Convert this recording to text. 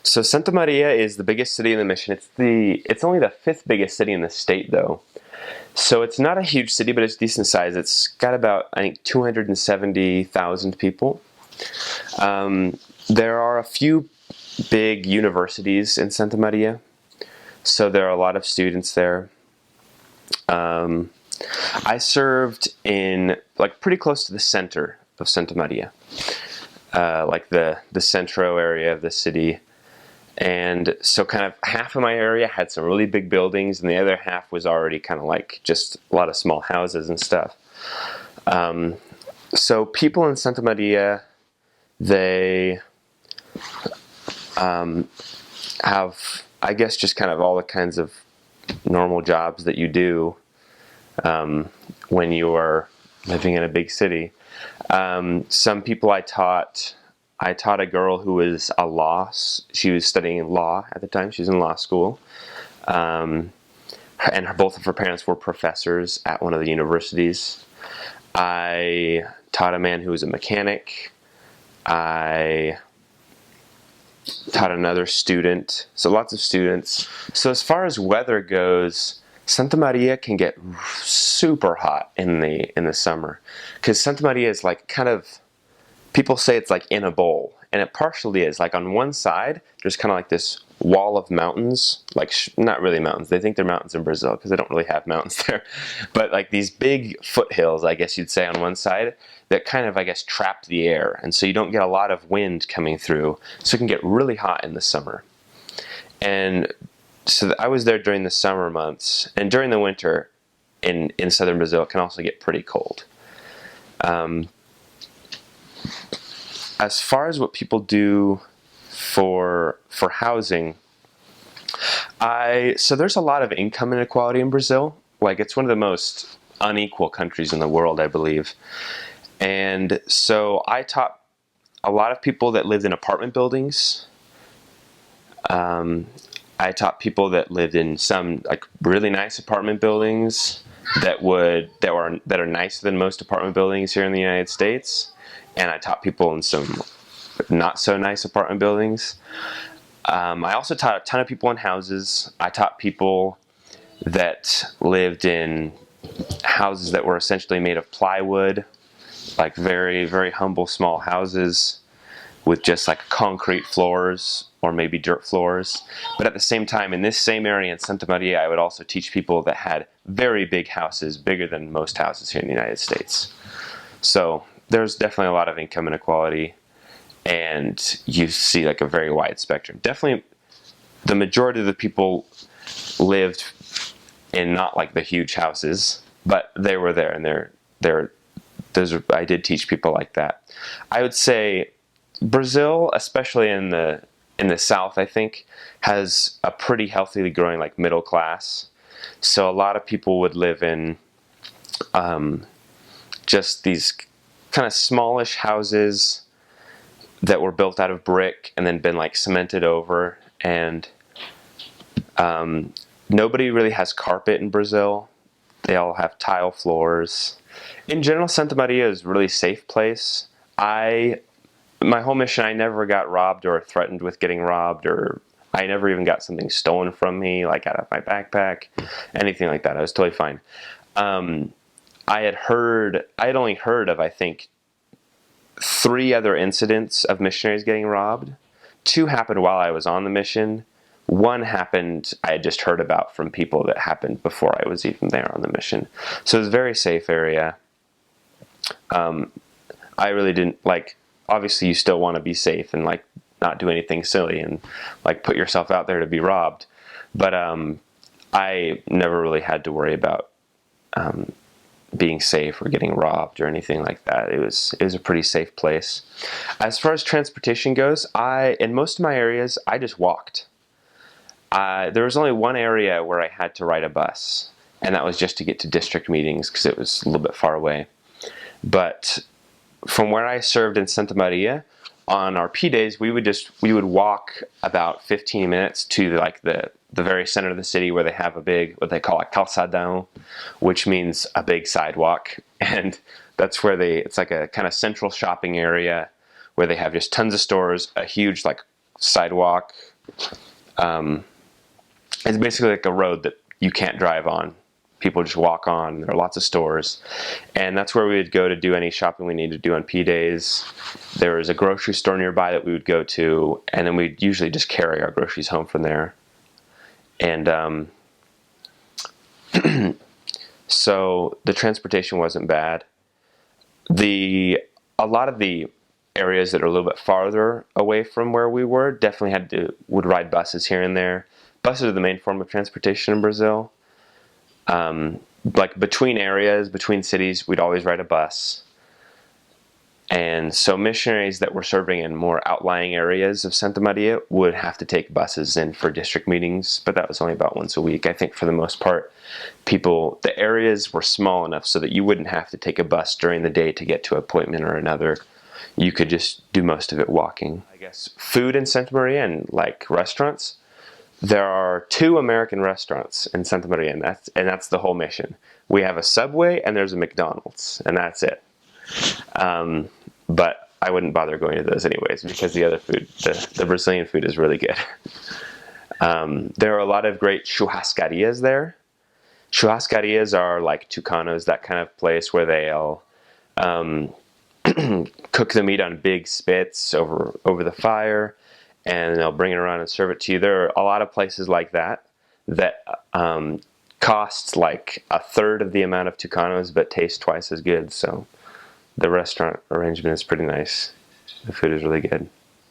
So Santa Maria is the biggest city in the mission. It's only the fifth biggest city in the state though. So it's not a huge city, but it's decent size. It's got about, I think, 270,000 people. There are a few big universities in Santa Maria, so there are a lot of students there. I served in like pretty close to the center of Santa Maria, like the centro area of the city. And so kind of half of my area had some really big buildings, and the other half was already kind of like just a lot of small houses and stuff. So people in Santa Maria, they have, I guess, just kind of all the kinds of normal jobs that you do when you are living in a big city. Some people I taught a girl who was she was studying law at the time. She was in law school. And both of her parents were professors at one of the universities. I taught a man who was a mechanic. I taught another student. So lots of students. So as far as weather goes, Santa Maria can get super hot in the summer, because Santa Maria is like kind of, people say it's like in a bowl, and it partially is. Like on one side, there's kind of like this wall of mountains, like not really mountains. They think they're mountains in Brazil because they don't really have mountains there, but like these big foothills, I guess you'd say, on one side that kind of, I guess, trap the air, and so you don't get a lot of wind coming through, so it can get really hot in the summer. And so I was there during the summer months, and during the winter in southern Brazil, it can also get pretty cold. As far as what people do for housing, so there's a lot of income inequality in Brazil. Like, it's one of the most unequal countries in the world, I believe. And so I taught a lot of people that lived in apartment buildings. I taught people that lived in some like really nice apartment buildings that are nicer than most apartment buildings here in the United States. And I taught people in some not so nice apartment buildings. I also taught a ton of people in houses. I taught people that lived in houses that were essentially made of plywood, like very, very humble small houses with just like concrete floors or maybe dirt floors. But at the same time, in this same area in Santa Maria, I would also teach people that had very big houses, bigger than most houses here in the United States. So there's definitely a lot of income inequality, and you see like a very wide spectrum. Definitely the majority of the people lived in not like the huge houses, but they were there, and I did teach people like that. I would say Brazil, especially in the South, I think, has a pretty healthily growing like middle class. So a lot of people would live in just these kind of smallish houses that were built out of brick and then been like cemented over. And nobody really has carpet in Brazil. They all have tile floors. In general, Santa Maria is a really safe place. My whole mission, I never got robbed or threatened with getting robbed, or I never even got something stolen from me, like out of my backpack, anything like that. I was totally fine. I had only heard of, I think, 3 other incidents of missionaries getting robbed. 2 happened while I was on the mission. 1 happened, I had just heard about from people that happened before I was even there on the mission. So it was a very safe area. I really didn't, like, obviously you still want to be safe and like not do anything silly and like put yourself out there to be robbed. But I never really had to worry about being safe or getting robbed or anything like that. It was a pretty safe place. As far as transportation goes, in most of my areas, I just walked. There was only one area where I had to ride a bus, and that was just to get to district meetings because it was a little bit far away. But from where I served in Santa Maria, on our P days, we would walk about 15 minutes to the very center of the city, where they have a big, what they call a calçadão, which means a big sidewalk. And that's where it's like a kind of central shopping area where they have just tons of stores, a huge like sidewalk. It's basically like a road that you can't drive on. People just walk on. There are lots of stores. And that's where we would go to do any shopping we need to do on P days. There was a grocery store nearby that we would go to, and then we'd usually just carry our groceries home from there. And so the transportation wasn't bad. A lot of the areas that are a little bit farther away from where we were definitely would ride buses here and there. Buses are the main form of transportation in Brazil. Like between areas, between cities, we'd always ride a bus. And so missionaries that were serving in more outlying areas of Santa Maria would have to take buses in for district meetings, but that was only about once a week. I think for the most part, the areas were small enough so that you wouldn't have to take a bus during the day to get to an appointment or another. You could just do most of it walking. I guess food in Santa Maria and like restaurants. There are 2 American restaurants in Santa Maria, and that's the whole mission. We have a Subway and there's a McDonald's, and that's it. But I wouldn't bother going to those anyways because the other food, the Brazilian food, is really good. There are a lot of great churrascarias there. Churrascarias are like Tucanos, that kind of place where they'll cook the meat on big spits over the fire, and they'll bring it around and serve it to you. There are a lot of places like that cost like a third of the amount of Tucanos but taste twice as good. So the restaurant arrangement is pretty nice. The food is really good.